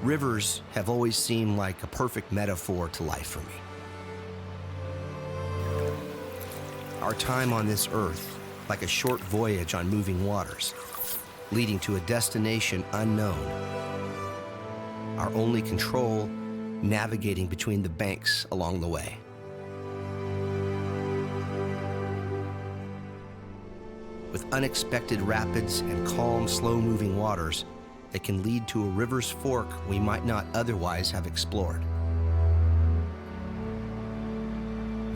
Rivers have always seemed like a perfect metaphor to life for me. Our time on this earth, like a short voyage on moving waters, leading to a destination unknown. Our only control, navigating between the banks along the way. With unexpected rapids and calm, slow-moving waters that can lead to a river's fork we might not otherwise have explored.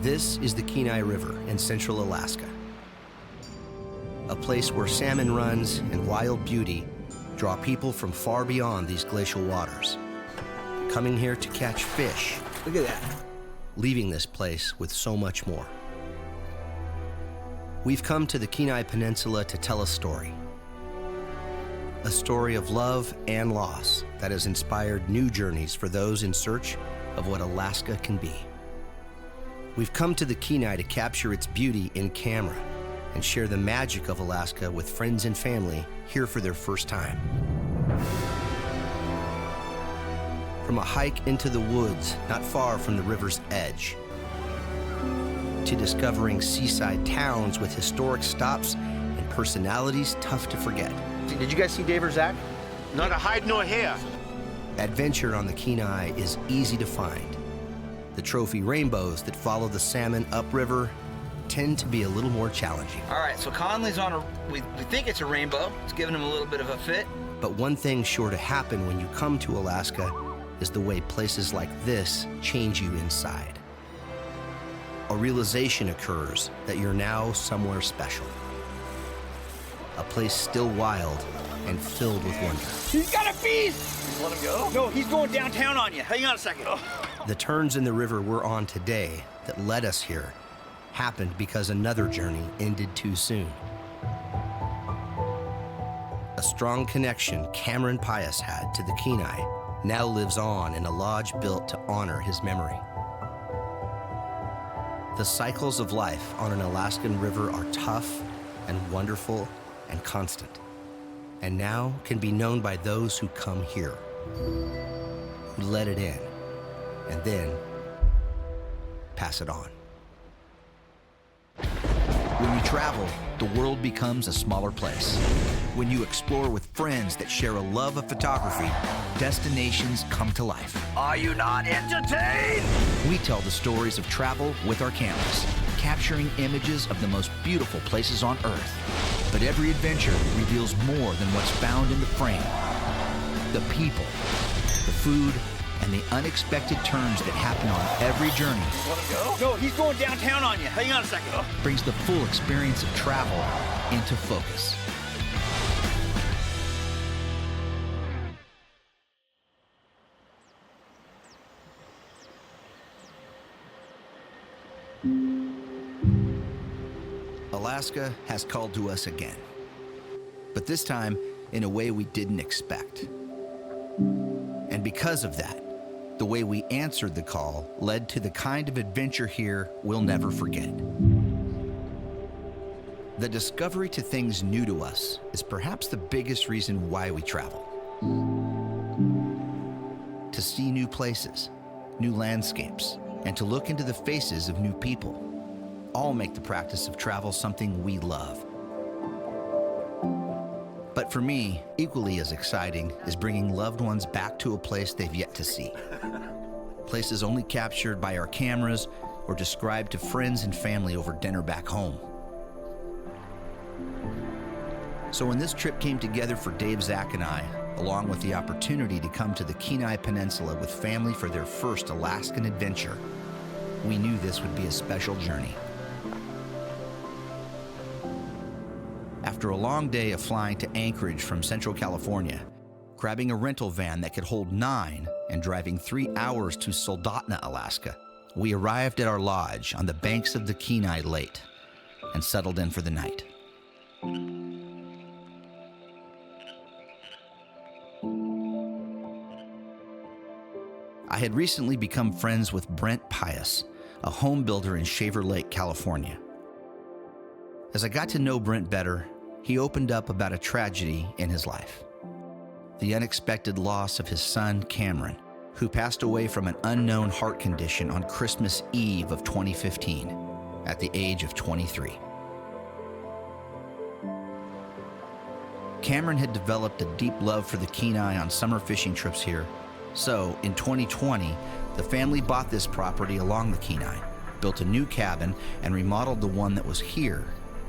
This is the Kenai River in central Alaska, a place where salmon runs and wild beauty draw people from far beyond these glacial waters, coming here to catch fish. Look at that. Leaving this place with so much more. We've come to the Kenai Peninsula to tell a story of love and loss that has inspired new journeys for those in search of what Alaska can be. We've come to the Kenai to capture its beauty in camera and share the magic of Alaska with friends and family here for their first time. From a hike into the woods not far from the river's edge, to discovering seaside towns with historic stops and personalities tough to forget. Did you guys see Dave or Zach? Not a hide nor hair. Adventure on the Kenai is easy to find. The trophy rainbows that follow the salmon upriver tend to be a little more challenging. All right, so Conley's on we think it's a rainbow. It's giving him a little bit of a fit. But one thing sure to happen when you come to Alaska is the way places like this change you inside. A realization occurs that you're now somewhere special. A place still wild and filled with wonder. He's got a beast! Let him go? No, he's going downtown on you. Hang on a second. The turns in the river we're on today that led us here happened because another journey ended too soon. A strong connection Cameron Pius had to the Kenai now lives on in a lodge built to honor his memory. The cycles of life on an Alaskan river are tough and wonderful and constant, and now can be known by those who come here, who let it in, and then pass it on. When you travel, the world becomes a smaller place. When you explore with friends that share a love of photography, destinations come to life. Are you not entertained? We tell the stories of travel with our cameras, capturing images of the most beautiful places on Earth. But every adventure reveals more than what's found in the frame. The people, the food, and the unexpected turns that happen on every journey. Let him go? No, he's going downtown on you. Hang on a second. Brings the full experience of travel into focus. Alaska has called to us again, but this time in a way we didn't expect. And because of that, the way we answered the call led to the kind of adventure here we'll never forget. The discovery to things new to us is perhaps the biggest reason why we travel. To see new places, new landscapes, and to look into the faces of new people all make the practice of travel something we love. But for me, equally as exciting is bringing loved ones back to a place they've yet to see. Places only captured by our cameras or described to friends and family over dinner back home. So when this trip came together for Dave, Zach, and I, along with the opportunity to come to the Kenai Peninsula with family for their first Alaskan adventure, we knew this would be a special journey. After a long day of flying to Anchorage from Central California, grabbing a rental van that could hold 9 and driving 3 hours to Soldotna, Alaska, we arrived at our lodge on the banks of the Kenai late and settled in for the night. I had recently become friends with Brent Pius, a home builder in Shaver Lake, California. As I got to know Brent better, he opened up about a tragedy in his life. the unexpected loss of his son, Cameron, who passed away from an unknown heart condition on Christmas Eve of 2015 at the age of 23. Cameron had developed a deep love for the Kenai on summer fishing trips here, so in 2020, the family bought this property along the Kenai, built a new cabin, and remodeled the one that was here,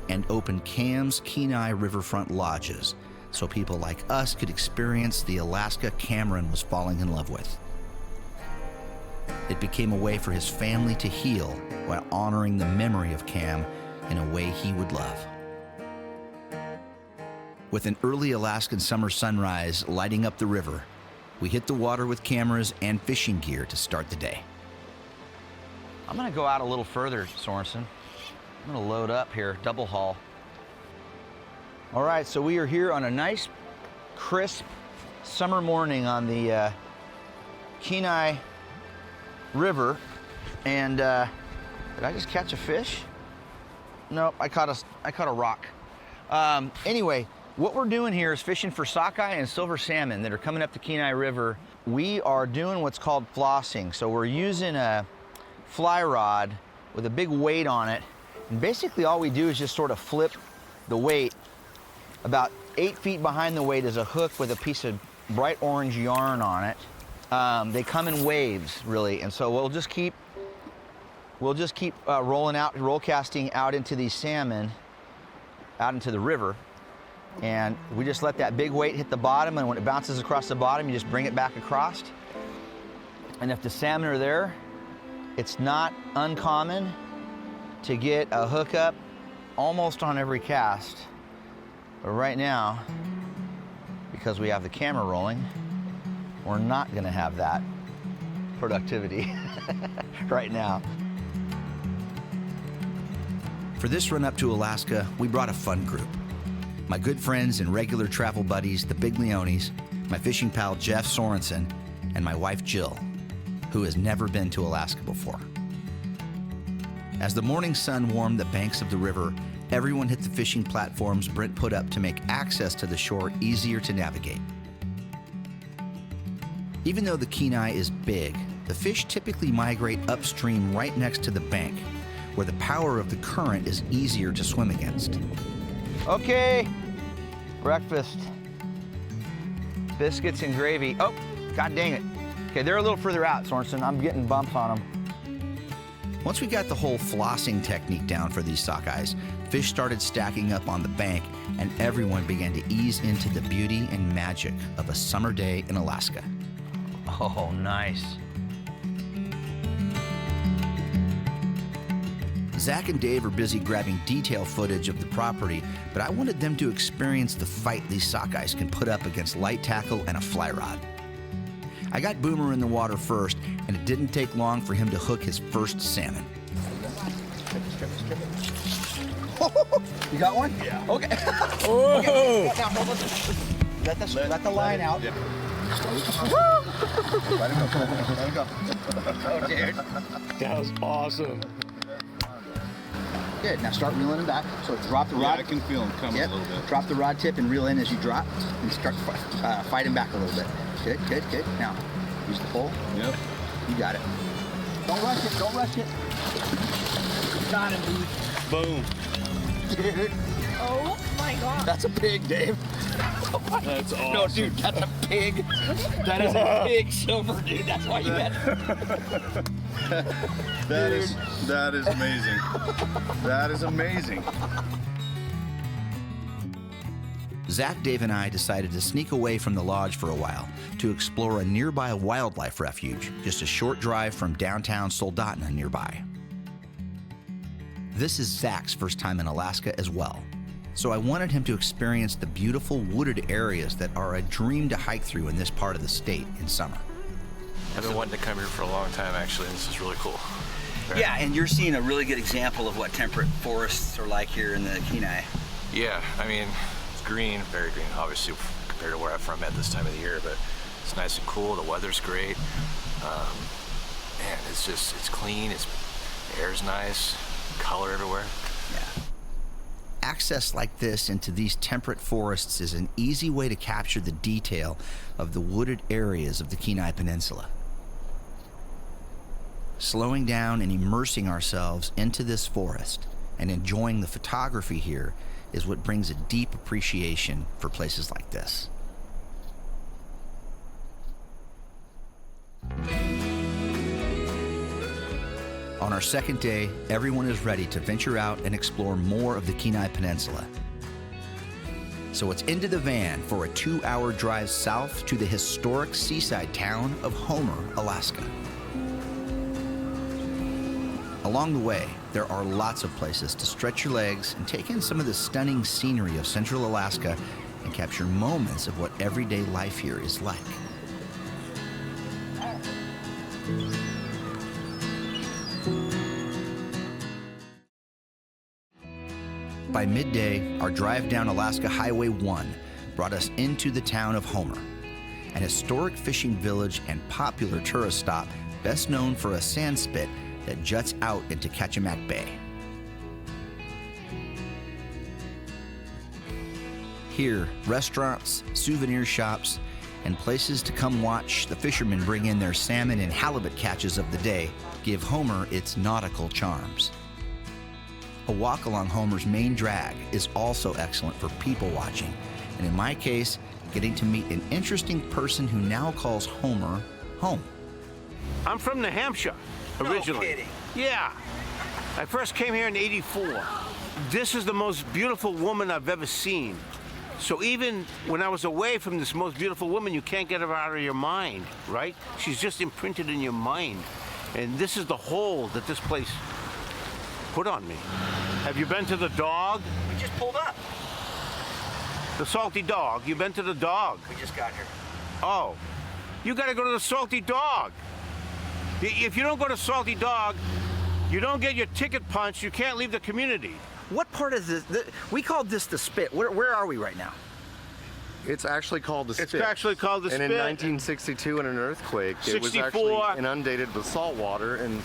and opened Cam's Kenai Riverfront Lodges, so people like us could experience the Alaska Cameron was falling in love with. It became a way for his family to heal while honoring the memory of Cam in a way he would love. With an early Alaskan summer sunrise lighting up the river, we hit the water with cameras and fishing gear to start the day. I'm gonna go out a little further, Sorensen. I'm gonna load up here, double haul. All right, so we are here on a nice, crisp summer morning on the Kenai River, and did I just catch a fish? Nope, I caught a rock. Anyway, what we're doing here is fishing for sockeye and silver salmon that are coming up the Kenai River. We are doing what's called flossing. So we're using a fly rod with a big weight on it. And basically all we do is just sort of flip the weight. About 8 feet behind the weight is a hook with a piece of bright orange yarn on it. They come in waves, really. And so we'll just keep roll casting out into these salmon, out into the river. And we just let that big weight hit the bottom, and when it bounces across the bottom, you just bring it back across. And if the salmon are there, it's not uncommon to get a hookup almost on every cast. But right now, because we have the camera rolling, we're not gonna have that productivity right now. For this run up to Alaska, we brought a fun group. My good friends and regular travel buddies, the Big Leones, my fishing pal Jeff Sorensen, and my wife Jill, who has never been to Alaska before. As the morning sun warmed the banks of the river, everyone hit the fishing platforms Brent put up to make access to the shore easier to navigate. Even though the Kenai is big, the fish typically migrate upstream right next to the bank, where the power of the current is easier to swim against. Okay, breakfast. Biscuits and gravy. Oh, god dang it. Okay, they're a little further out, Sorensen. I'm getting bumps on them. Once we got the whole flossing technique down for these sockeyes, fish started stacking up on the bank, and everyone began to ease into the beauty and magic of a summer day in Alaska. Oh, nice. Zach and Dave are busy grabbing detail footage of the property, but I wanted them to experience the fight these sockeyes can put up against light tackle and a fly rod. I got Boomer in the water first, and it didn't take long for him to hook his first salmon. You got one? Yeah. Okay. Oh! Okay. Now, let the line out. Yeah. Let it go. Oh, dude. That was awesome. Good. Now start reeling him back. So drop the rod. Yeah, I can feel him coming a little bit. Drop the rod tip and reel in as you drop, and start fight him back a little bit. Good, good, good. Now, use the pole. Yep. You got it. Don't rush it. Don't rush it. Got him, dude. Boom. Dude. Oh my God. That's a pig, Dave. That's awesome. No, dude, that's a pig. That is a pig silver, dude. That's why you had That is amazing. That is amazing. Zach, Dave, and I decided to sneak away from the lodge for a while to explore a nearby wildlife refuge, just a short drive from downtown Soldotna nearby. This is Zach's first time in Alaska as well, so I wanted him to experience the beautiful wooded areas that are a dream to hike through in this part of the state in summer. I've been wanting to come here for a long time, actually. This is really cool. Yeah, and you're seeing a really good example of what temperate forests are like here in the Kenai. Yeah, I mean, it's green, very green, obviously, compared to where I'm from at this time of the year, but it's nice and cool. The weather's great. Man, it's clean. The air's nice. Color everywhere. Yeah. Access like this into these temperate forests is an easy way to capture the detail of the wooded areas of the Kenai Peninsula. Slowing down and immersing ourselves into this forest and enjoying the photography here is what brings a deep appreciation for places like this. On our second day, everyone is ready to venture out and explore more of the Kenai Peninsula. So it's into the van for a 2-hour drive south to the historic seaside town of Homer, Alaska. Along the way, there are lots of places to stretch your legs and take in some of the stunning scenery of central Alaska and capture moments of what everyday life here is like. By midday, our drive down Alaska Highway 1 brought us into the town of Homer, an historic fishing village and popular tourist stop best known for a sand spit that juts out into Kachemak Bay. Here, restaurants, souvenir shops, and places to come watch the fishermen bring in their salmon and halibut catches of the day give Homer its nautical charms. A walk along Homer's main drag is also excellent for people watching, and in my case, getting to meet an interesting person who now calls Homer home. I'm from New Hampshire, originally. No kidding. Yeah. I first came here in '84. This is the most beautiful woman I've ever seen. So even when I was away from this most beautiful woman, you can't get her out of your mind, right? She's just imprinted in your mind. And this is the hold that this place put on me. Have you been to the Dog? We just pulled up. The Salty Dog. You been to the Dog? We just got here. Oh, you gotta go to the Salty Dog. If you don't go to Salty Dog, you don't get your ticket punched, you can't leave the community. What part is this? We called this the Spit. Where are we right now? It's actually called the Spit. It's actually called the Spit. And in 1962, in an earthquake, it was 64. actually inundated with salt water, and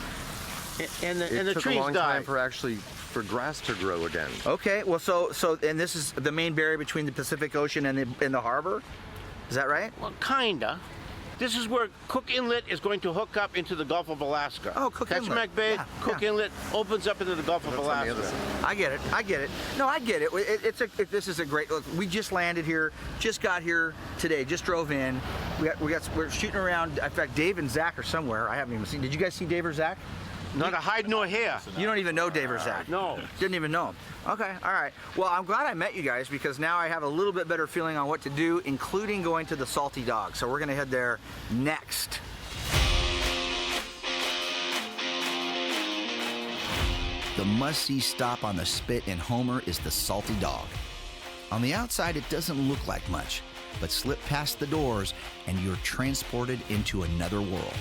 the took trees a long died. time for grass to grow again. Okay, well, so and this is the main barrier between the Pacific Ocean and the harbor? Is that right? Well, kinda. This is where Cook Inlet is going to hook up into the Gulf of Alaska. Oh, Cook Inlet. Kachemak Bay, Yeah, Cook yeah. Inlet opens up into the Gulf of That's on the other Alaska. side. I get it. No, I get it. This is a great look. We just landed here, just got here today, just drove in. We're shooting around. In fact, Dave and Zach are somewhere. I haven't even seen. Did you guys see Dave or Zach? Not a hide nor hair. You don't even know Dave or Zach? No. Didn't even know him. Okay, all right. Well, I'm glad I met you guys because now I have a little bit better feeling on what to do, including going to the Salty Dog. So we're gonna head there next. The must-see stop on the Spit in Homer is the Salty Dog. On the outside, it doesn't look like much, but slip past the doors and you're transported into another world.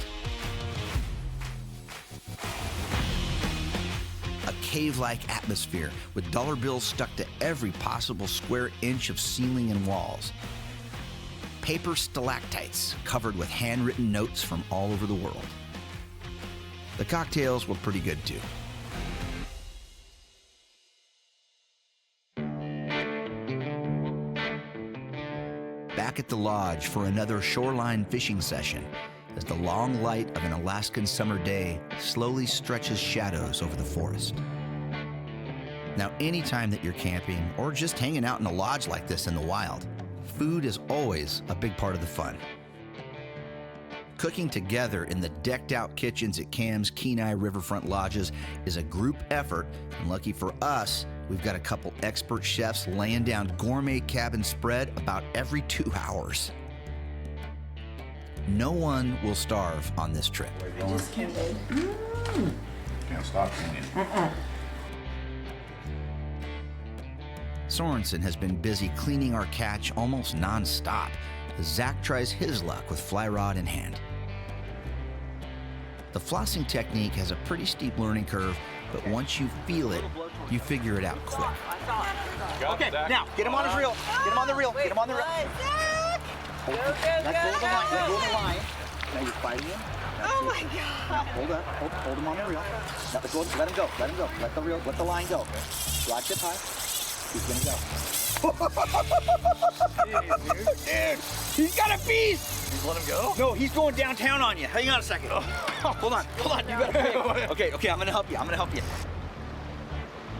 A cave-like atmosphere with dollar bills stuck to every possible square inch of ceiling and walls. Paper stalactites covered with handwritten notes from all over the world. The cocktails were pretty good too. Back at the lodge for another shoreline fishing session as the long light of an Alaskan summer day slowly stretches shadows over the forest. Now, anytime that you're camping or just hanging out in a lodge like this in the wild, food is always a big part of the fun. Cooking together in the decked-out kitchens at Cam's Kenai Riverfront Lodges is a group effort, and lucky for us, we've got a couple expert chefs laying down gourmet cabin spread about every 2 hours. No one will starve on this trip. Just can't wait. Can't stop eating. Sorensen has been busy cleaning our catch almost non-stop as Zach tries his luck with fly rod in hand. The flossing technique has a pretty steep learning curve, but once you feel it, you figure it out quick. Okay, now get him on his reel. Get him on the reel. Get him on the reel. Go, go, Let go of the line. Let go of the go. line. Now you're fighting him. Oh my God. Now hold up. Hold him on the reel. Now let him go. Let him go. Let the line go. Rod tip high. He's gonna go. Dude, he's got a beast! You let him go? No, he's going downtown on you. Hang on a second. Hold on. You gotta Okay, I'm gonna help you.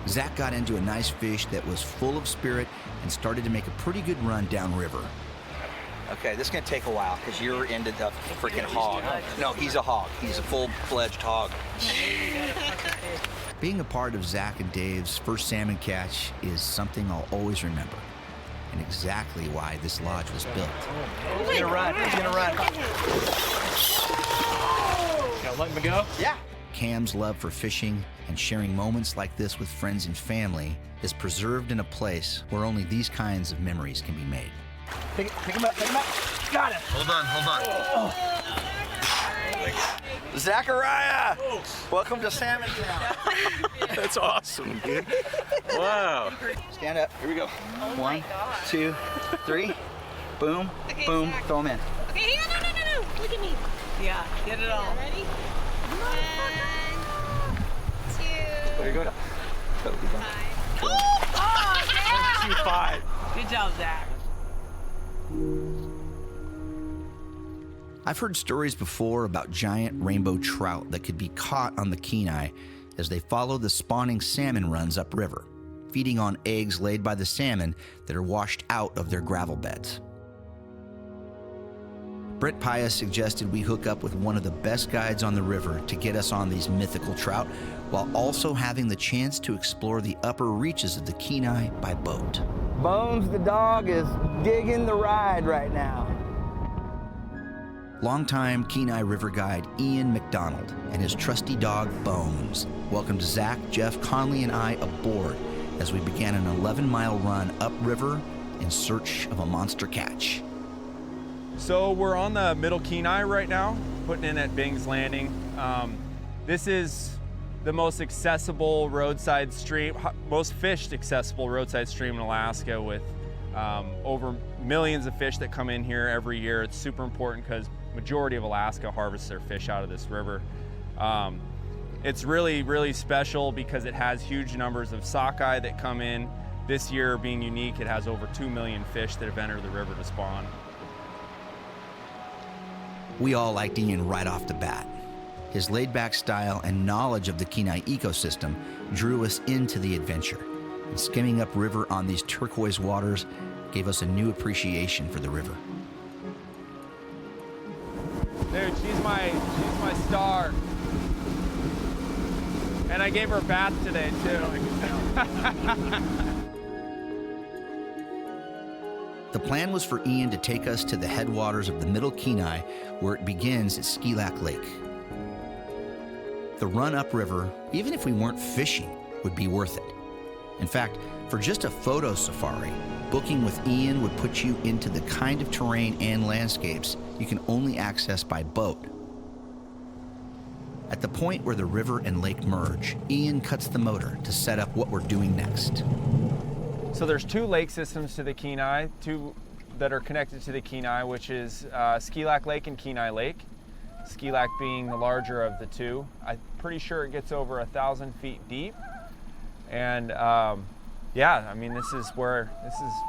Zach got into a nice fish that was full of spirit and started to make a pretty good run downriver. Okay, this is gonna take a while because you're into the freaking hog. No, he's a hog. He's a full-fledged hog. Being a part of Zach and Dave's first salmon catch is something I'll always remember, and exactly why this lodge was built. He's gonna run. Gotta let him go? Yeah. Cam's love for fishing and sharing moments like this with friends and family is preserved in a place where only these kinds of memories can be made. Pick him up. Got him. Hold on. Zachariah! Welcome to Salmon Town. That's awesome, dude. Wow. Stand up. Here we go. Oh my 1, gosh. 2, 3. Boom. Okay, Boom. Zach. Throw him in. Okay, no. Look at me. Yeah, get it all. Ready? 1, 2, There you go. Go. 5. Oh, yeah! 5. Good job, Zach. I've heard stories before about giant rainbow trout that could be caught on the Kenai as they follow the spawning salmon runs upriver, feeding on eggs laid by the salmon that are washed out of their gravel beds. Brent Pius suggested we hook up with one of the best guides on the river to get us on these mythical trout, while also having the chance to explore the upper reaches of the Kenai by boat. Bones the dog is digging the ride right now. Longtime Kenai River guide Ian McDonald and his trusty dog Bones welcomed Zach, Jeff, Conley, and I aboard as we began an 11-mile run upriver in search of a monster catch. So we're on the middle Kenai right now, putting in at Bing's Landing. This is the most accessible roadside stream, most fished accessible roadside stream in Alaska, with over millions of fish that come in here every year. It's super important because majority of Alaska harvests their fish out of this river. It's really special because it has huge numbers of sockeye that come in. This year being unique, it has over 2 million fish that have entered the river to spawn. We all liked Ian right off the bat. His laid-back style and knowledge of the Kenai ecosystem drew us into the adventure. And skimming upriver on these turquoise waters gave us a new appreciation for the river. Dude, she's my star. And I gave her a bath today too. The plan was for Ian to take us to the headwaters of the Middle Kenai, where it begins at Ski Lac Lake. The run upriver, even if we weren't fishing, would be worth it. In fact, for just a photo safari, booking with Ian would put you into the kind of terrain and landscapes you can only access by boat. At the point where the river and lake merge, Ian cuts the motor to set up what we're doing next. So there's 2 lake systems to the Kenai, 2 that are connected to the Kenai, which is Ski Lac Lake and Kenai Lake. Ski Lac being the larger of the 2. I'm pretty sure it gets over 1,000 feet deep. And yeah, I mean, this is where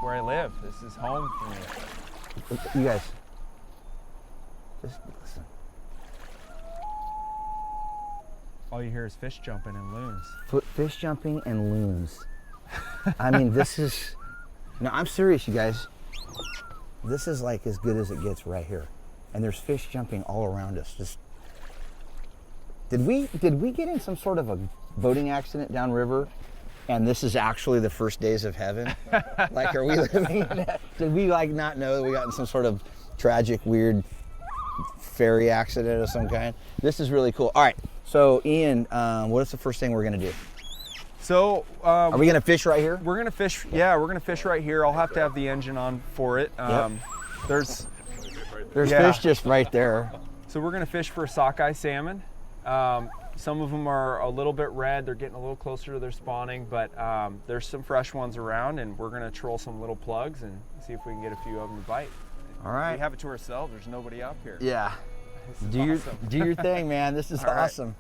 I live. This is home for me. You guys, just listen. All you hear is fish jumping and loons. Fish jumping and loons. I mean, this is, no, I'm serious, you guys. This is like as good as it gets right here. And there's fish jumping all around us. Just, did we get in some sort of a boating accident downriver? And this is actually the first days of heaven? Like, are we living in that? Did we like not know that we got in some sort of tragic, weird ferry accident of some kind? This is really cool. All right, so Ian, what's the first thing we're gonna do? So, are we gonna fish right here? We're gonna fish, yeah, we're gonna fish right here. I'll have to have the engine on for it. Yep. There's fish just right there. So we're gonna fish for sockeye salmon. Some of them are a little bit red. They're getting a little closer to their spawning, but there's some fresh ones around, and we're gonna troll some little plugs and see if we can get a few of them to bite. All right. We have it to ourselves. There's nobody up here. Yeah. This is awesome. Do your thing, man. This is All right. awesome.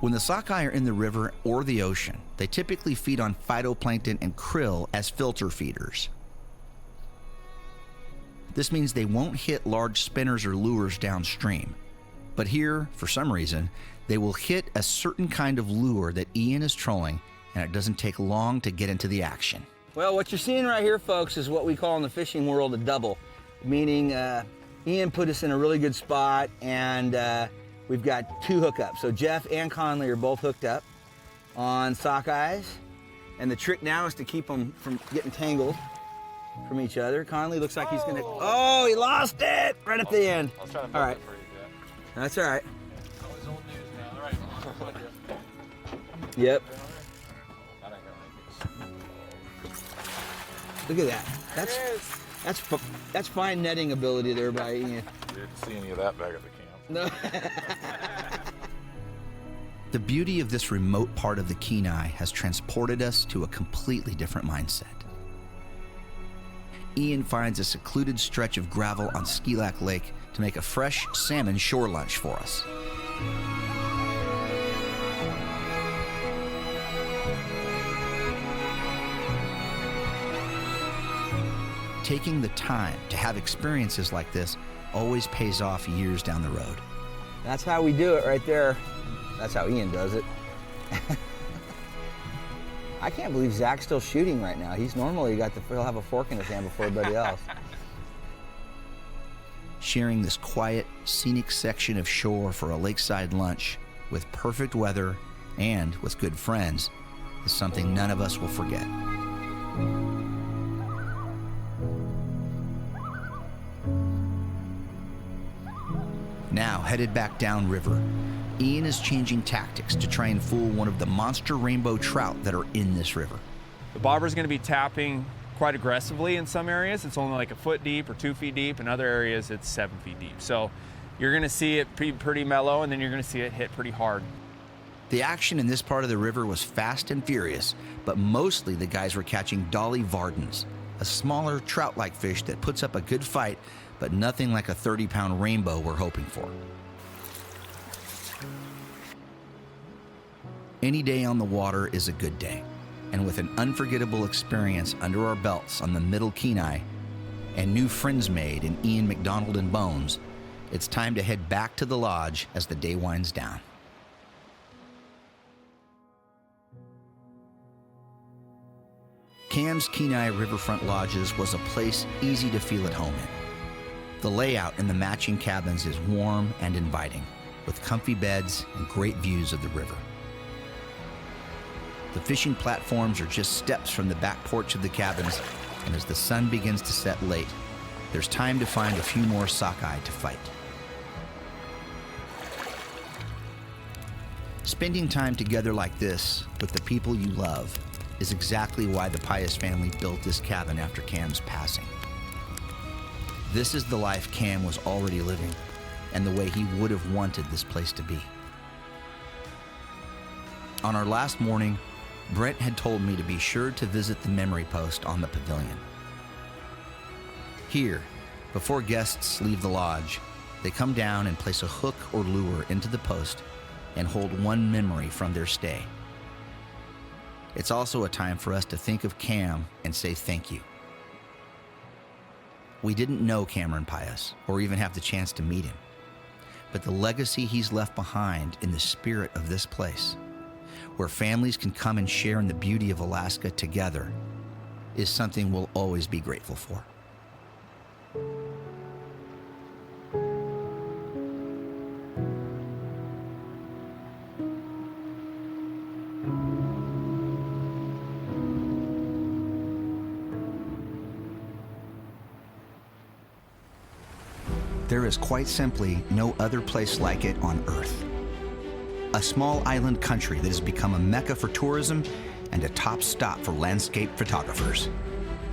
When the sockeye are in the river or the ocean, they typically feed on phytoplankton and krill as filter feeders. This means they won't hit large spinners or lures downstream. But here, for some reason, they will hit a certain kind of lure that Ian is trolling, and it doesn't take long to get into the action. Well, what you're seeing right here, folks, is what we call in the fishing world a double, meaning Ian put us in a really good spot, and we've got 2 hookups. So Jeff and Conley are both hooked up on sockeyes, and the trick now is to keep them from getting tangled from each other. Conley looks like he's gonna, oh, he lost it right at the end. I was trying to all right. for you, Jeff. That's all right. Always old news now. All right. Yep. Look at that. That's fine netting ability there by Ian. Didn't see any of that back at the camp. No. The beauty of this remote part of the Kenai has transported us to a completely different mindset. Ian finds a secluded stretch of gravel on Skilak Lake to make a fresh salmon shore lunch for us. Taking the time to have experiences like this always pays off years down the road. That's how we do it right there. That's how Ian does it. I can't believe Zach's still shooting right now. He's normally he'll have a fork in his hand before everybody else. Sharing this quiet, scenic section of shore for a lakeside lunch with perfect weather and with good friends is something none of us will forget. Now, headed back downriver, Ian is changing tactics to try and fool one of the monster rainbow trout that are in this river. The bobber's going to be tapping quite aggressively in some areas. It's only like a foot deep or 2 feet deep. In other areas, it's 7 feet deep. So you're going to see it pretty mellow, and then you're going to see it hit pretty hard. The action in this part of the river was fast and furious, but mostly the guys were catching dolly vardens, a smaller trout-like fish that puts up a good fight, but nothing like a 30-pound rainbow we're hoping for. Any day on the water is a good day, and with an unforgettable experience under our belts on the Middle Kenai and new friends made in Ian McDonald and Bones, it's time to head back to the lodge as the day winds down. Cam's Kenai Riverfront Lodges was a place easy to feel at home in. The layout in the matching cabins is warm and inviting, with comfy beds and great views of the river. The fishing platforms are just steps from the back porch of the cabins, and as the sun begins to set late, there's time to find a few more sockeye to fight. Spending time together like this with the people you love is exactly why the Pius family built this cabin after Cam's passing. This is the life Cam was already living, and the way he would have wanted this place to be. On our last morning, Brent had told me to be sure to visit the memory post on the pavilion. Here, before guests leave the lodge, they come down and place a hook or lure into the post and hold one memory from their stay. It's also a time for us to think of Cam and say thank you. We didn't know Cameron Pius or even have the chance to meet him, but the legacy he's left behind in the spirit of this place, where families can come and share in the beauty of Alaska together, is something we'll always be grateful for. There is quite simply no other place like it on Earth. A small island country that has become a mecca for tourism and a top stop for landscape photographers.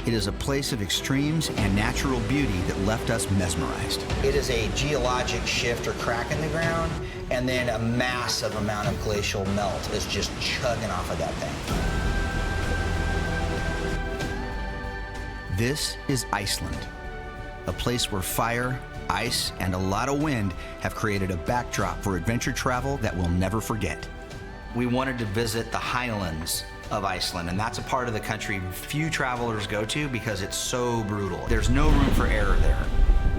It is a place of extremes and natural beauty that left us mesmerized. It is a geologic shift or crack in the ground, and then a massive amount of glacial melt is just chugging off of that thing. This is Iceland, a place where fire, ice, and a lot of wind have created a backdrop for adventure travel that we'll never forget. we wanted to visit the highlands of Iceland, and that's a part of the country few travelers go to because it's so brutal. There's no room for error there.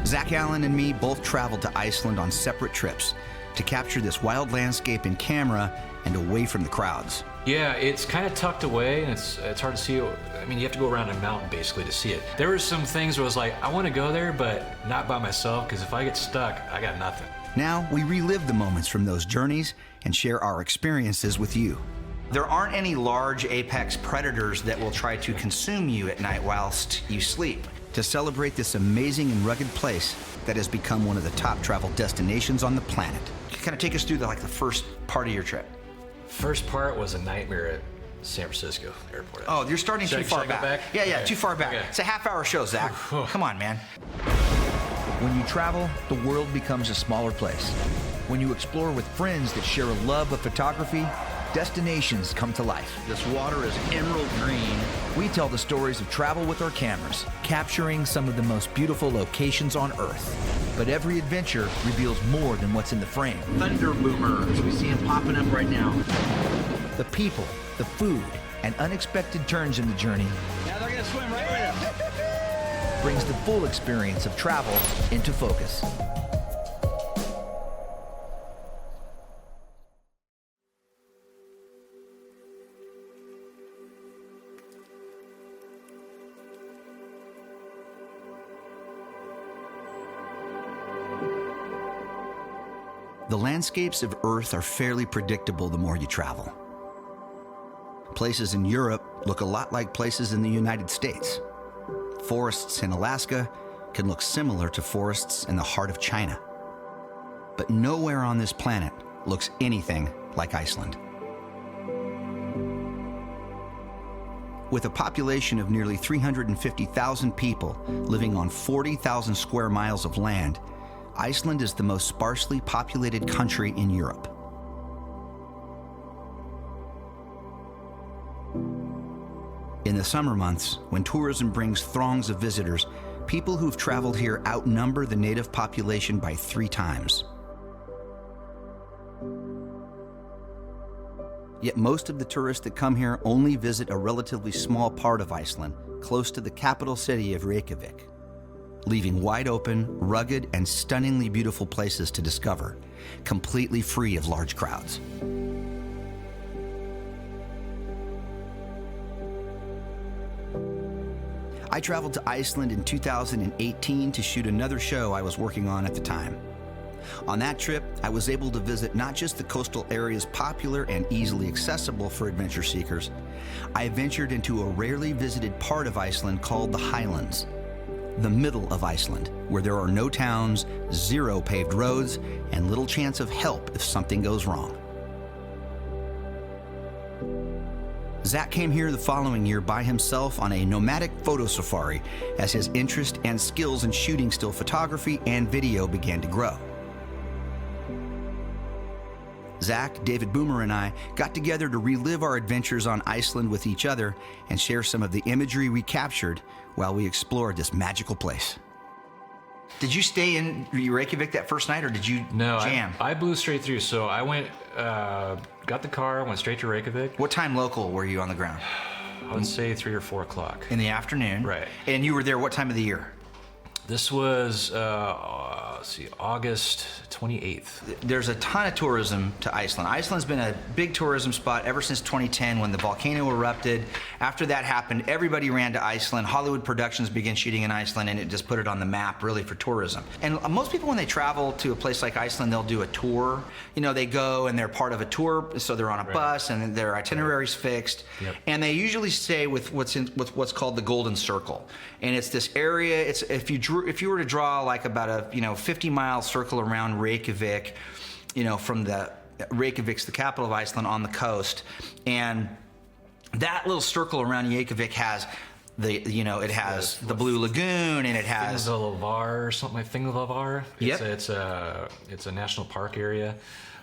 Zach Allen and me both traveled to Iceland on separate trips to capture this wild landscape in camera and away from the crowds. Yeah, it's kind of tucked away, and it's hard to see. I mean, you have to go around a mountain basically to see it. There were some things where I was like, I want to go there, but not by myself, because if I get stuck, I got nothing. Now we relive the moments from those journeys and share our experiences with you. There aren't any large apex predators that will try to consume you at night whilst you sleep. To celebrate this amazing and rugged place that has become one of the top travel destinations on the planet. Kind of take us through the first part of your trip. First part was a nightmare at San Francisco airport. Oh, you're starting too far back. Yeah, Okay. too far back. Okay. It's a half-hour show, Zach. Come on, man. When you travel, the world becomes a smaller place. When you explore with friends that share a love of photography, destinations come to life. This water is emerald green. We tell the stories of travel with our cameras, capturing some of the most beautiful locations on Earth. But every adventure reveals more than what's in the frame. Thunder boomers. We see them popping up right now. The people, the food, and unexpected turns in the journey Now they're gonna swim right with brings the full experience of travel into focus. The landscapes of Earth are fairly predictable the more you travel. Places in Europe look a lot like places in the United States. Forests in Alaska can look similar to forests in the heart of China. But nowhere on this planet looks anything like Iceland. With a population of nearly 350,000 people living on 40,000 square miles of land, Iceland is the most sparsely populated country in Europe. In the summer months, when tourism brings throngs of visitors, people who've traveled here outnumber the native population by 3 times. Yet most of the tourists that come here only visit a relatively small part of Iceland, close to the capital city of Reykjavik, leaving wide open, rugged, and stunningly beautiful places to discover, completely free of large crowds. I traveled to Iceland in 2018 to shoot another show I was working on at the time. On that trip, I was able to visit not just the coastal areas popular and easily accessible for adventure seekers. I ventured into a rarely visited part of Iceland called the Highlands, the middle of Iceland, where there are no towns, 0 paved roads, and little chance of help if something goes wrong. Zach came here the following year by himself on a nomadic photo safari as his interest and skills in shooting still photography and video began to grow. Zach, David Boomer, and I got together to relive our adventures on Iceland with each other and share some of the imagery we captured while we explored this magical place. Did you stay in Reykjavik that first night, or did you jam? I blew straight through. So I went, got the car, went straight to Reykjavik. What time local were you on the ground? I would say 3 or 4 o'clock. In the afternoon? Right. And you were there what time of the year? This was, let's see, August 28th. There's a ton of tourism to Iceland. Iceland's been a big tourism spot ever since 2010 when the volcano erupted. After that happened, everybody ran to Iceland. Hollywood Productions began shooting in Iceland, and it just put it on the map really for tourism. And most people, when they travel to a place like Iceland, they'll do a tour. You know, they go and they're part of a tour, so they're on a bus and their itinerary's fixed. Yep. And they usually stay with what's called the Golden Circle. And it's this area, it's if you were to draw like about a 50-mile circle around Reykjavik, from Reykjavik's the capital of Iceland on the coast, and that little circle around Reykjavik has the Blue Lagoon, and it has Thingvallavar or something like Thingvallavar. Yep. It's a national park area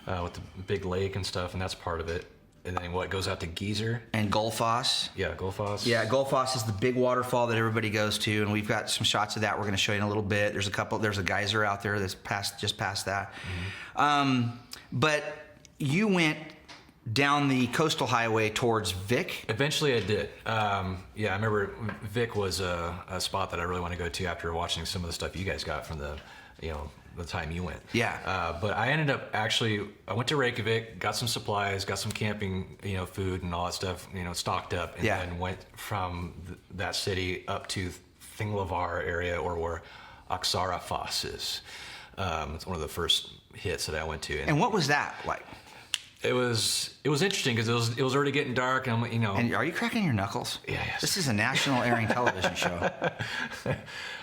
with the big lake and stuff, and that's part of it. And then what goes out to Geyser and Gulfoss. Yeah, Gulfoss. Yeah, Gulfoss is the big waterfall that everybody goes to, and we've got some shots of that we're going to show you in a little bit. There's a geyser out there that's just past that. Mm-hmm. But you went down the coastal highway towards Vic? Eventually I did. Yeah, I remember Vic was a spot that I really want to go to after watching some of the stuff you guys got from the, the time you went. Yeah. But I ended up I went to Reykjavik, got some supplies, got some camping, food and all that stuff, stocked up, and then went from that city up to Thingvellir area, or where Gulfoss is. It's one of the first hits that I went to. And what was that like? It was interesting because it was already getting dark, and And are you cracking your knuckles? Yeah, yes. This is a national airing television show.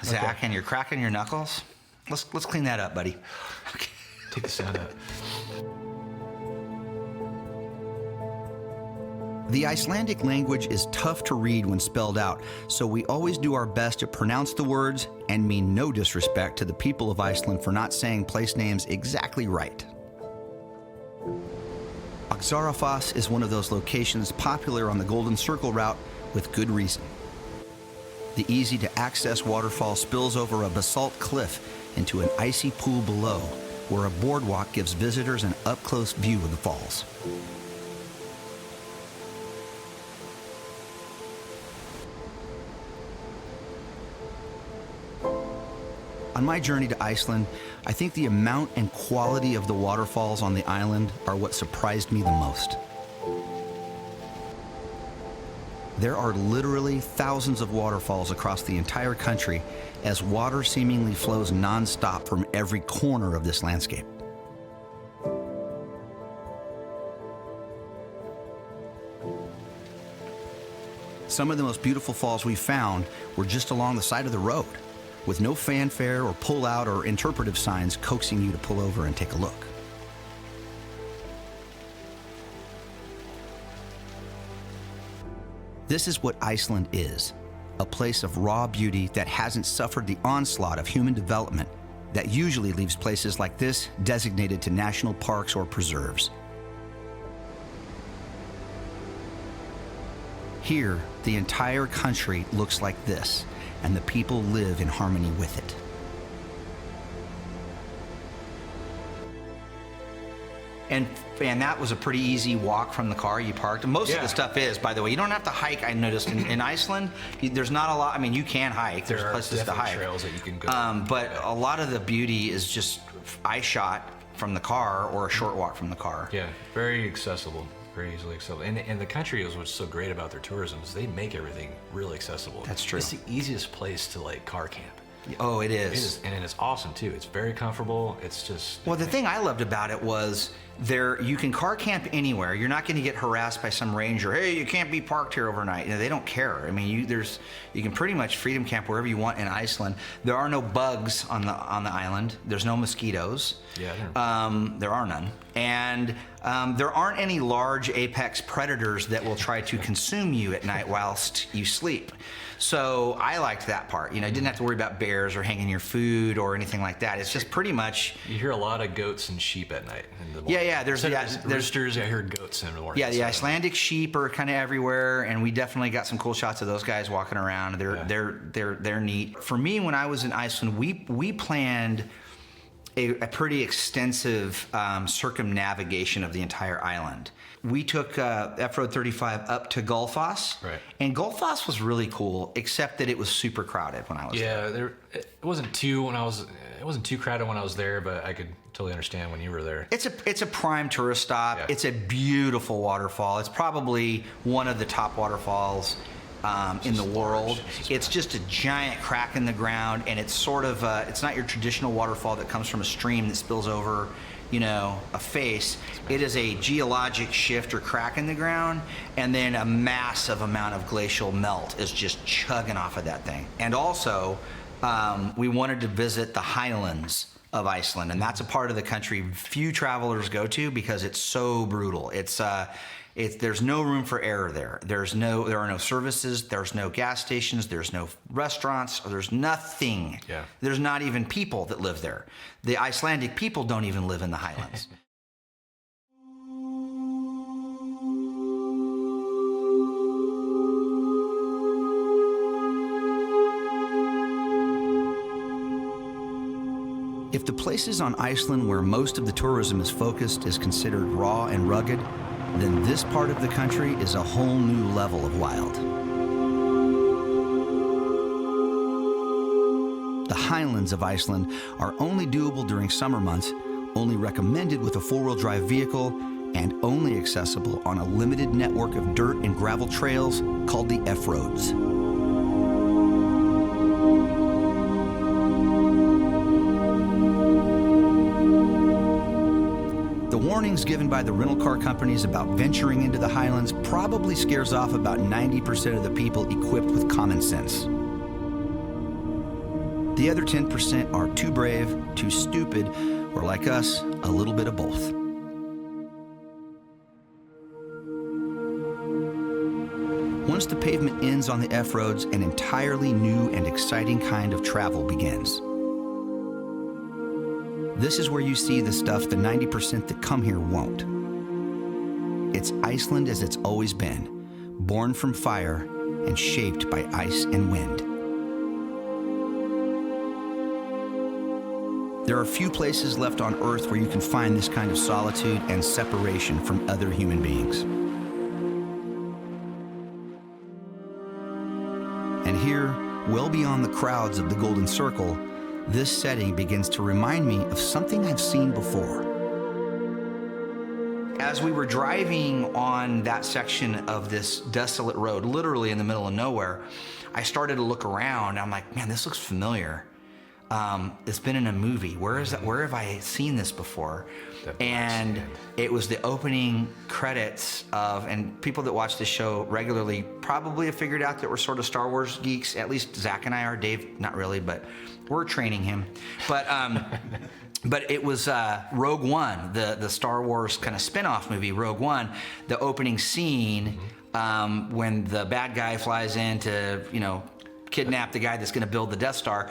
Zach, and you're cracking your knuckles? Let's clean that up, buddy. Okay. Take the sound out. The Icelandic language is tough to read when spelled out, so we always do our best to pronounce the words and mean no disrespect to the people of Iceland for not saying place names exactly right. Gulfoss is one of those locations popular on the Golden Circle route with good reason. The easy-to-access waterfall spills over a basalt cliff into an icy pool below, where a boardwalk gives visitors an up-close view of the falls. On my journey to Iceland, I think the amount and quality of the waterfalls on the island are what surprised me the most. There are literally thousands of waterfalls across the entire country, as water seemingly flows nonstop from every corner of this landscape. Some of the most beautiful falls we found were just along the side of the road, with no fanfare or pull-out or interpretive signs coaxing you to pull over and take a look. This is what Iceland is, a place of raw beauty that hasn't suffered the onslaught of human development that usually leaves places like this designated to national parks or preserves. Here, the entire country looks like this, and the people live in harmony with it. And that was a pretty easy walk from the car you parked. Most of the stuff is, by the way, you don't have to hike. I noticed in Iceland, there's not a lot. I mean, you can hike. There's places to hike. Trails that you can go. But a lot of the beauty is just eye shot from the car or a short walk from the car. Yeah, very accessible. Very easily accessible. And the country is what's so great about their tourism is they make everything really accessible. That's true. It's the easiest place to car camp. Oh, it is. It is, and it's awesome too. It's very comfortable. It's just. Well, the thing I loved about it was you can car camp anywhere. You're not going to get harassed by some ranger. Hey, you can't be parked here overnight. They don't care. I mean, you can pretty much freedom camp wherever you want in Iceland. There are no bugs on the island. There's no mosquitoes. Yeah. There are none, and there aren't any large apex predators that will try to consume you at night whilst you sleep. So I liked that part. You didn't have to worry about bears or hanging your food or anything like that. It's just pretty much. You hear a lot of goats and sheep at night. In the morning. Yeah. There's roosters. I heard goats in the morning. Yeah, the Icelandic sheep are kind of everywhere, and we definitely got some cool shots of those guys walking around. They're neat. For me, when I was in Iceland, we planned a pretty extensive circumnavigation of the entire island. We took F-Road 35 up to Gulfoss, right. And Gulfoss was really cool, except that it was super crowded when I was there. Yeah, it wasn't too crowded when I was there, but I could totally understand when you were there. It's a prime tourist stop. Yeah. It's a beautiful waterfall. It's probably one of the top waterfalls in the world. It's just a giant crack in the ground, and it's sort of it's not your traditional waterfall that comes from a stream that spills over a face. It is a geologic shift or crack in the ground, and then a massive amount of glacial melt is just chugging off of that thing. And also, we wanted to visit the highlands of Iceland, and that's a part of the country few travelers go to because it's so brutal. There's no room for error there. There are no services, there's no gas stations, there's no restaurants, there's nothing. Yeah. There's not even people that live there. The Icelandic people don't even live in the highlands. If the places on Iceland where most of the tourism is focused is considered raw and rugged, then this part of the country is a whole new level of wild. The highlands of Iceland are only doable during summer months, only recommended with a four-wheel drive vehicle, and only accessible on a limited network of dirt and gravel trails called the F-roads. The warnings given by the rental car companies about venturing into the highlands probably scares off about 90% of the people equipped with common sense. The other 10% are too brave, too stupid, or like us, a little bit of both. Once the pavement ends on the F-roads, an entirely new and exciting kind of travel begins. This is where you see the stuff the 90% that come here won't. It's Iceland as it's always been, born from fire and shaped by ice and wind. There are few places left on Earth where you can find this kind of solitude and separation from other human beings. And here, well beyond the crowds of the Golden Circle, this setting begins to remind me of something I've seen before. As we were driving on that section of this desolate road, literally in the middle of nowhere, I started to look around. I'm like, man, this looks familiar. It's been in a movie. Where is that? Where have I seen this before? And it was the opening credits of, and people that watch this show regularly probably have figured out that we're sort of Star Wars geeks. At least Zach and I are. Dave, not really, but we're training him. But but it was Rogue One, the Star Wars kind of spin-off movie, Rogue One. The opening scene when the bad guy flies in to, kidnap the guy that's going to build the Death Star,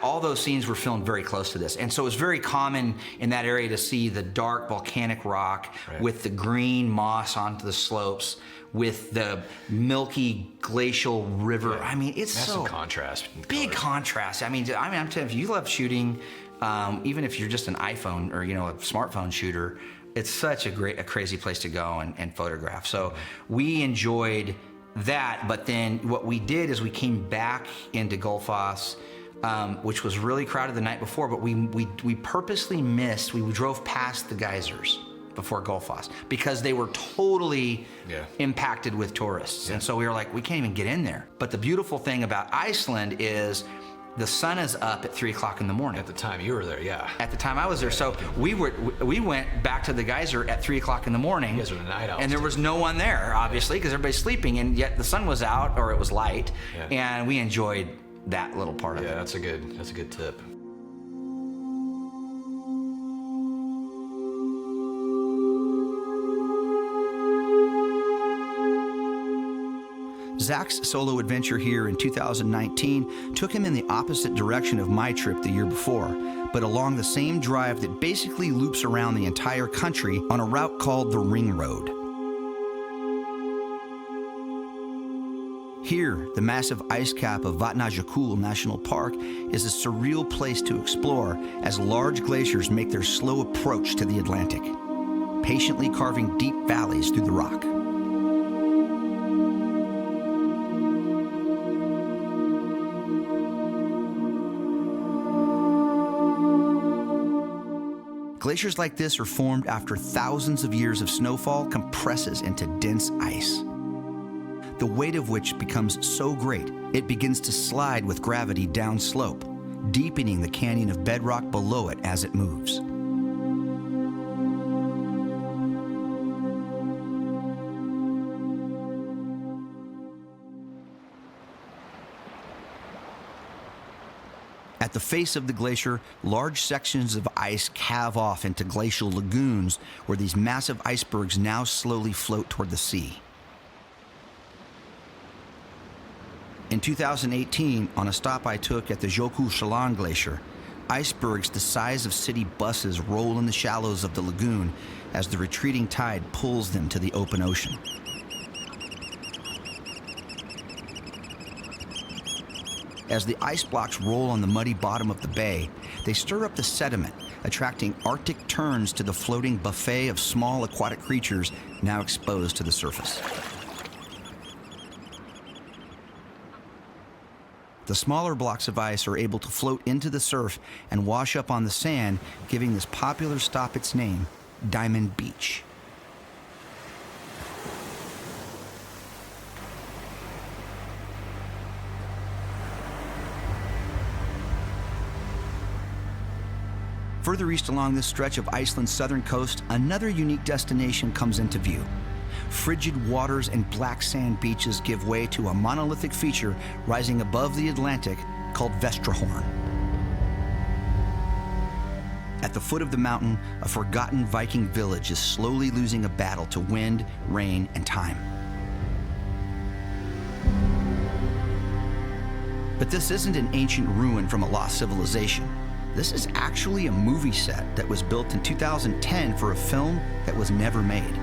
all those scenes were filmed very close to this. And so it's very common in that area to see the dark volcanic rock with the green moss onto the slopes, with the milky glacial river. Yeah. I mean, it's so contrast. Big contrast. I'm telling you, if you love shooting, even if you're just an iPhone or, a smartphone shooter, it's such a crazy place to go and photograph. So we enjoyed that, but then what we did is we came back into Gulfoss, which was really crowded the night before, but we purposely missed, we drove past the geysers before Gulfoss because they were totally impacted with tourists. And so we were like, we can't even get in there. But the beautiful thing about Iceland is the sun is up at 3 o'clock in the morning. At the time you were there, yeah. At the time I was there. So we went back to the geyser at 3 o'clock in the morning. You guys were the night owls. And there was no one there, obviously, because everybody's sleeping, and yet the sun was out, or it was light, and we enjoyed that little part of it. Yeah, that's a good tip. Zach's solo adventure here in 2019 took him in the opposite direction of my trip the year before, but along the same drive that basically loops around the entire country on a route called the Ring Road. Here, the massive ice cap of Vatnajökull National Park is a surreal place to explore as large glaciers make their slow approach to the Atlantic, patiently carving deep valleys through the rock. Glaciers like this are formed after thousands of years of snowfall compresses into dense ice, the weight of which becomes so great it begins to slide with gravity downslope, deepening the canyon of bedrock below it as it moves. At the face of the glacier, large sections of ice calve off into glacial lagoons where these massive icebergs now slowly float toward the sea. In 2018, on a stop I took at the Jökulsárlón Glacier, icebergs the size of city buses roll in the shallows of the lagoon as the retreating tide pulls them to the open ocean. As the ice blocks roll on the muddy bottom of the bay, they stir up the sediment, attracting Arctic terns to the floating buffet of small aquatic creatures now exposed to the surface. The smaller blocks of ice are able to float into the surf and wash up on the sand, giving this popular stop its name, Diamond Beach. Further east along this stretch of Iceland's southern coast, another unique destination comes into view. Frigid waters and black sand beaches give way to a monolithic feature rising above the Atlantic called Vestrahorn. At the foot of the mountain, a forgotten Viking village is slowly losing a battle to wind, rain, and time. But this isn't an ancient ruin from a lost civilization. This is actually a movie set that was built in 2010 for a film that was never made.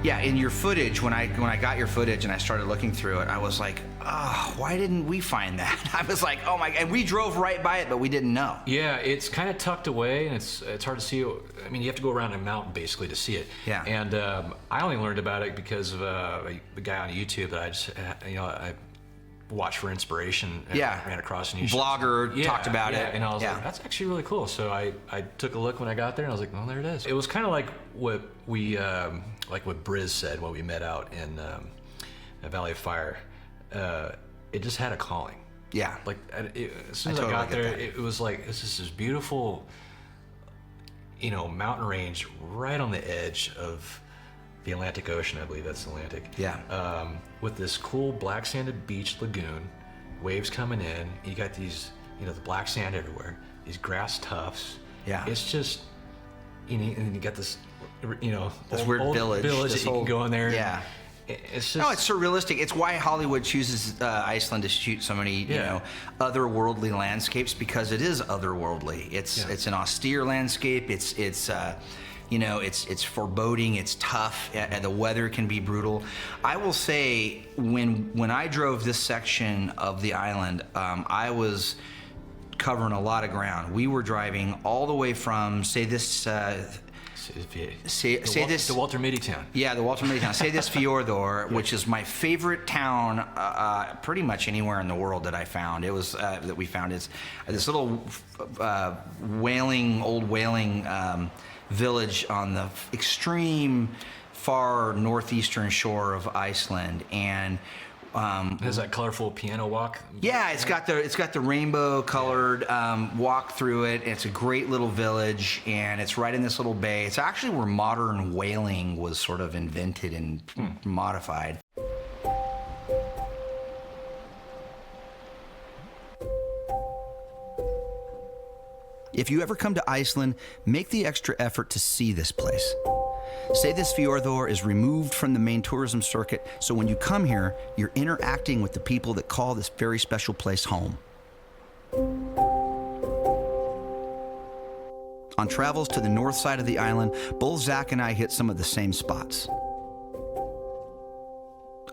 Yeah, in your footage, when I got your footage and I started looking through it, I was like, oh, why didn't we find that? I was like, oh my, and we drove right by it, but we didn't know. Yeah, it's kind of tucked away, and it's hard to see. I mean, you have to go around a mountain basically to see it. Yeah. And I only learned about it because of a guy on YouTube that I watched for inspiration. And ran across, and he blogger talked about it, and I was like, that's actually really cool. So I took a look when I got there, and I was like, well, there it is. It was kind of like what we like what Briz said when we met out in Valley of Fire. It just had a calling. Yeah. Like as soon as I got there, it was like this is this beautiful, mountain range right on the edge of the Atlantic Ocean. I believe that's Atlantic. Yeah. With this cool black sanded beach lagoon, waves coming in. You got these, the black sand everywhere. These grass tufts. Yeah. It's just, and you got this, this weird village that you can go in there. Yeah. It's just, no, it's surrealistic. It's why Hollywood chooses Iceland to shoot so many, otherworldly landscapes, because it is otherworldly. It's an austere landscape. It's foreboding. It's tough. And the weather can be brutal. I will say, when I drove this section of the island, I was covering a lot of ground. We were driving all the way from, say this. The Walter Mitty town. Yeah, the Walter Mitty town. Say this Fjordor, which is my favorite town, pretty much anywhere in the world that I found. It was that we found. It's this little old whaling village on the extreme far northeastern shore of Iceland, and it has that colorful piano walk. Yeah, it's got the rainbow colored walk through it. It's a great little village, and it's right in this little bay. It's actually where modern whaling was sort of invented and modified. If you ever come to Iceland, make the extra effort to see this place. Say this Fjordor is removed from the main tourism circuit, so when you come here, you're interacting with the people that call this very special place home. On travels to the north side of the island, both Zach and I hit some of the same spots.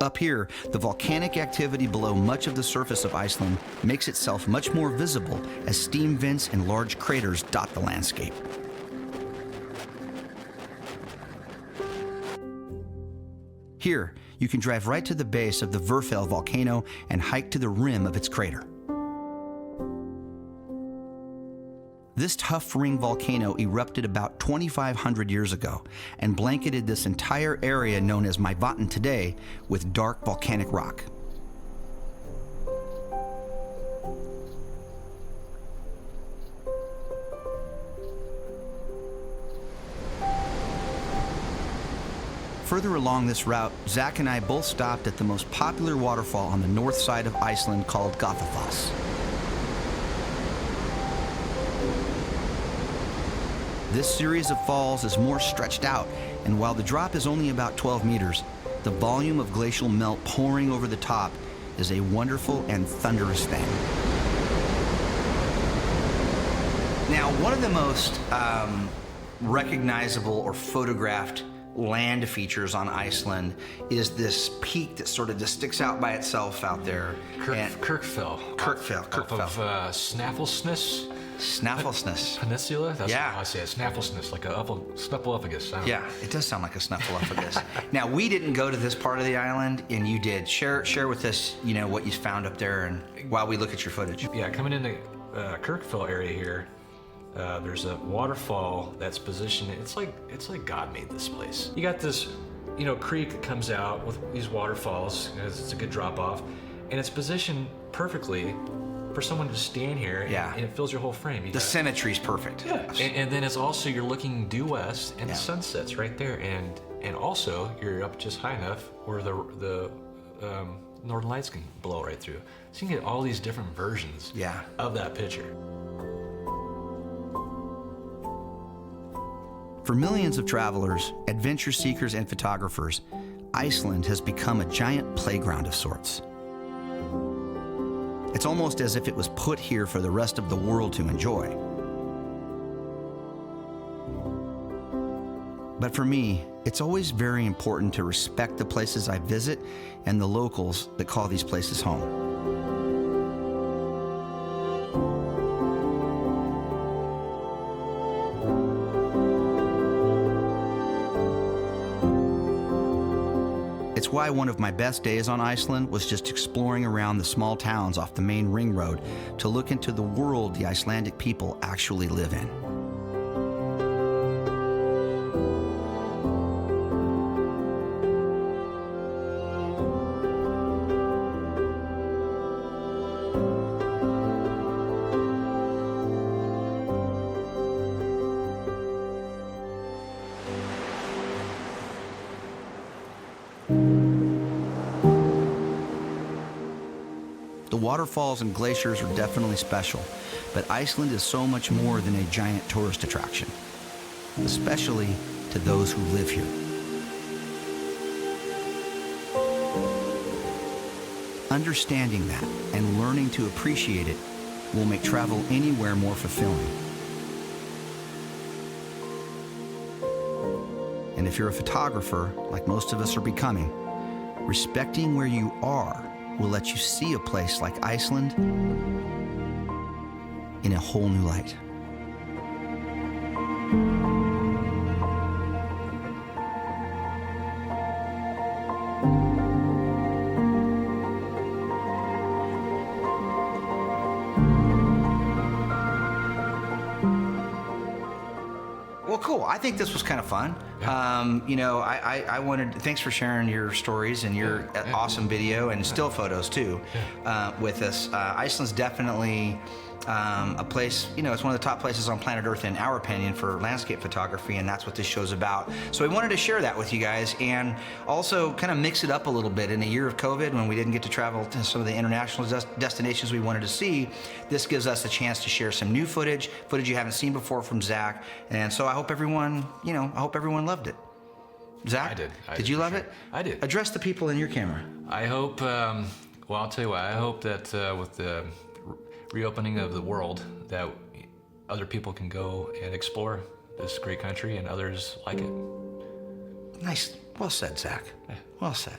Up here, the volcanic activity below much of the surface of Iceland makes itself much more visible as steam vents and large craters dot the landscape. Here, you can drive right to the base of the Verfell volcano and hike to the rim of its crater. This tough ring volcano erupted about 2,500 years ago and blanketed this entire area known as Mývatn today with dark volcanic rock. Further along this route, Zach and I both stopped at the most popular waterfall on the north side of Iceland called Gulfoss. This series of falls is more stretched out, and while the drop is only about 12 meters, the volume of glacial melt pouring over the top is a wonderful and thunderous thing. Now, one of the most recognizable or photographed land features on Iceland is this peak that sort of just sticks out by itself out there. Kirkfell. Kirkfell. Off of Snæfellsnes. Snafflesness. Peninsula? That's Yeah. what I say. Snafflesness, like a snuffleupagus. I don't know. Yeah, it does sound like a snuffleupagus. Now, we didn't go to this part of the island, and you did. Share with us, what you found up there, and while we look at your footage. Yeah, coming into Kirkville area here, there's a waterfall that's positioned. It's like God made this place. You got this, creek that comes out with these waterfalls. It's a good drop off, and it's positioned perfectly for someone to stand here. Yeah. And it fills your whole frame. The symmetry's perfect. Yeah. And then it's also you're looking due west, and the sunset's right there, and also you're up just high enough where the northern lights can blow right through. So you can get all these different versions of that picture. For millions of travelers, adventure seekers, and photographers, Iceland has become a giant playground of sorts. It's almost as if it was put here for the rest of the world to enjoy. But for me, it's always very important to respect the places I visit and the locals that call these places home. It's why one of my best days on Iceland was just exploring around the small towns off the main ring road to look into the world the Icelandic people actually live in. The waterfalls and glaciers are definitely special, but Iceland is so much more than a giant tourist attraction, especially to those who live here. Understanding that and learning to appreciate it will make travel anywhere more fulfilling. And if you're a photographer, like most of us are becoming, respecting where you are will let you see a place like Iceland in a whole new light. Well, cool. I think this was kind of fun. I wanted. Thanks for sharing your stories and your awesome video and still photos too with us. Iceland's definitely a place. It's one of the top places on planet Earth in our opinion for landscape photography, and that's what this show's about. So we wanted to share that with you guys, and also kind of mix it up a little bit. In a year of COVID, when we didn't get to travel to some of the international destinations we wanted to see, this gives us a chance to share some new footage you haven't seen before from Zach. And so I hope everyone, loved it. Zach, I did. Did you love sure. it? I did. Address the people in your camera. I hope. Well, I'll tell you what. I hope that with the reopening of the world, that other people can go and explore this great country, and others like it. Nice. Well said, Zach. Well said.